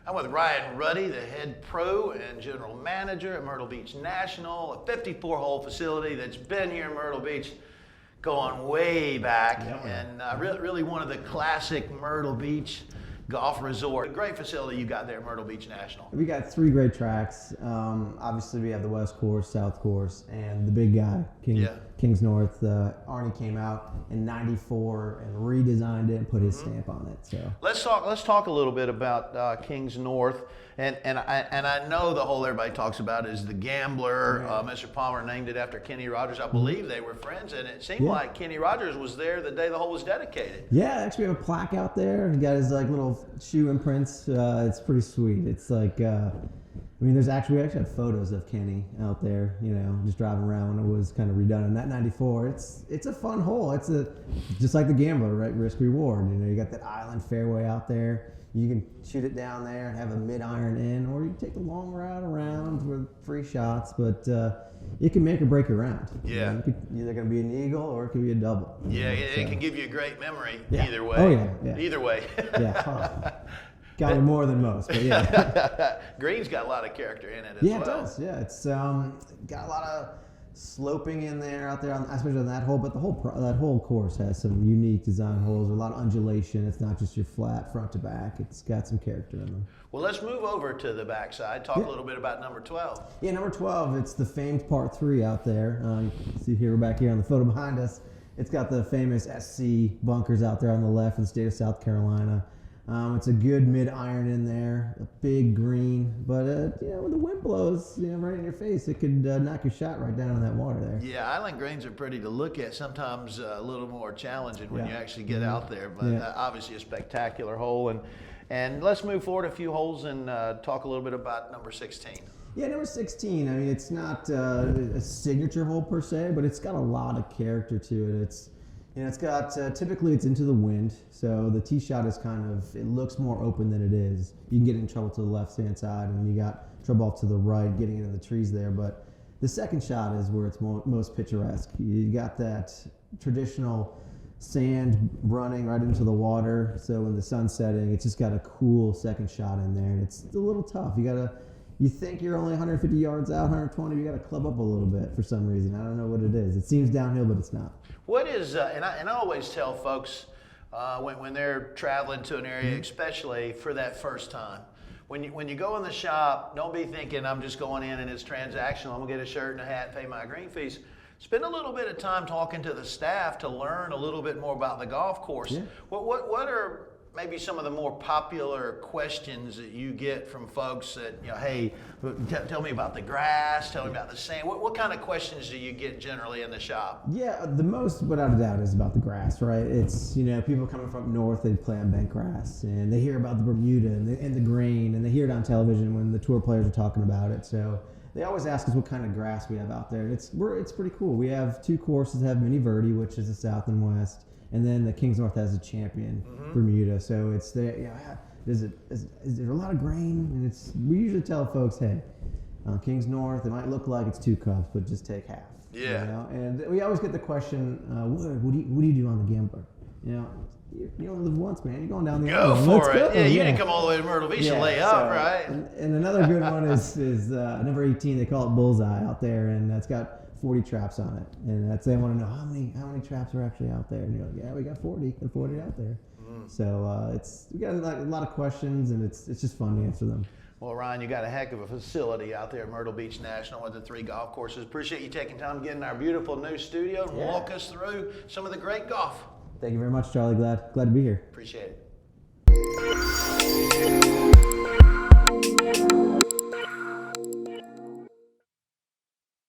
I'm with Ruddy, the head pro and general manager at Myrtle Beach National, a 54-hole facility that's been here in Myrtle Beach going way back, and really one of the classic Myrtle Beach golf resort. A great facility you got there at Myrtle Beach National. We got 3 great tracks. Obviously, we have the West Course, South Course, and the big guy, Kings North. Arnie came out in '94 and redesigned it and put his stamp on it. So let's talk a little bit about Kings North, and I know the hole everybody talks about is the Gambler. Mr. Palmer named it after Kenny Rogers. I believe they were friends, and it seemed like Kenny Rogers was there the day the hole was dedicated. Yeah, actually, we have a plaque out there. He got his little shoe imprints. It's pretty sweet. It's like. I mean, we actually have photos of Kenny out there, just driving around when it was kind of redone. And that '94, it's a fun hole. It's just like the Gambler, right? Risk reward. You got that island fairway out there. You can shoot it down there and have a mid-iron in, or you can take the long route around with free shots. But it can make or break your round. Yeah. It could either going to be an eagle or it could be a double. Yeah, it can give you a great memory either way. Oh, yeah. Either way. Yeah. Got me more than most, but yeah. Green's got a lot of character in it as well. Yeah, it does. Yeah, it's got a lot of sloping in there out there, especially on that hole. But that whole course has some unique design holes, a lot of undulation. It's not just your flat front to back. It's got some character in them. Well, let's move over to the backside. Talk a little bit about number 12. Yeah, number 12. It's the famed Part 3 out there. You can see here, we're back here on the photo behind us. It's got the famous SC bunkers out there on the left in the state of South Carolina. It's a good mid-iron in there, a big green, but when the wind blows, right in your face, it could knock your shot right down in that water there. Yeah, island greens are pretty to look at. Sometimes a little more challenging when you actually get out there, but obviously a spectacular hole. And let's move forward a few holes and talk a little bit about number 16. Yeah, number 16. I mean, it's not a signature hole per se, but it's got a lot of character to it. It's got, typically it's into the wind, so the tee shot is it looks more open than it is. You can get in trouble to the left-hand side, and you got trouble off to the right, getting into the trees there, but the second shot is where it's most picturesque. You got that traditional sand running right into the water, so when the sun's setting, it's just got a cool second shot in there, and it's a little tough. You think you're only 150 yards out, 120, you got to club up a little bit for some reason. I don't know what it is. It seems downhill, but it's not. What is, and I always tell folks when they're traveling to an area, especially for that first time, when you go in the shop, don't be thinking I'm just going in and it's transactional. I'm going to get a shirt and a hat and pay my green fees. Spend a little bit of time talking to the staff to learn a little bit more about the golf course. Yeah. What are maybe some of the more popular questions that you get from folks that, hey, tell me about the grass, tell me about the sand. What kind of questions do you get generally in the shop? Yeah, the most, without a doubt, is about the grass, right? It's, people coming from north, they play on bent grass, and they hear about the Bermuda and the grain, and they hear it on television when the tour players are talking about it. So they always ask us what kind of grass we have out there. It's pretty cool. We have 2 courses that have mini Ruddy, which is the south and west. And then the Kings North has a champion, Bermuda. So it's there. Is there a lot of grain? And we usually tell folks, hey, Kings North, it might look like it's 2 cups, but just take half. Yeah. And we always get the question, what do you do on the Gambler? You only live once, man. You're going down the island. Go for it. Yeah, you didn't come all the way to Myrtle Beach and lay up, right? And another good one is number 18. They call it Bullseye out there, and it's got 40 traps on it, and they want to know how many traps are actually out there. And you're like, yeah, we got 40 out there. So we got a lot of questions, and it's just fun to answer them. Well, Ryan, you got a heck of a facility out there at Myrtle Beach National with the 3 golf courses. Appreciate you taking time to get in our beautiful new studio and walk us through some of the great golf. Thank you very much, Charlie. Glad to be here. Appreciate it.